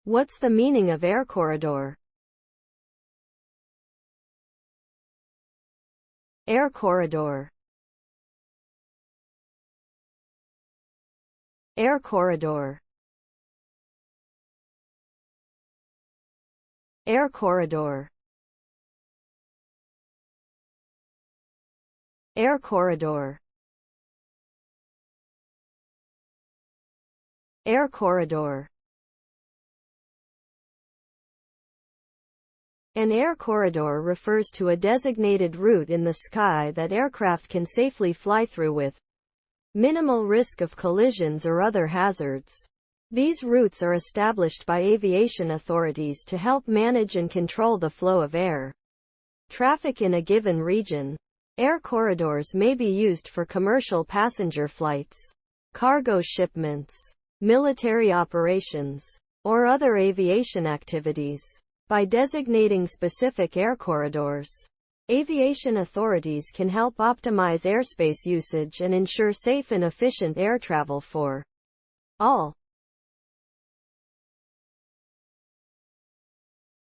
What's the meaning of air corridor? Air corridor. Air corridor. Air corridor. Air corridor. Air corridor. An air corridor refers to a designated route in the sky that aircraft can safely fly through with minimal risk of collisions or other hazards. These routes are established by aviation authorities to help manage and control the flow of air traffic in a given region. Air corridors may be used for commercial passenger flights, cargo shipments, military operations, or other aviation activities. By designating specific air corridors, aviation authorities can help optimize airspace usage and ensure safe and efficient air travel for all.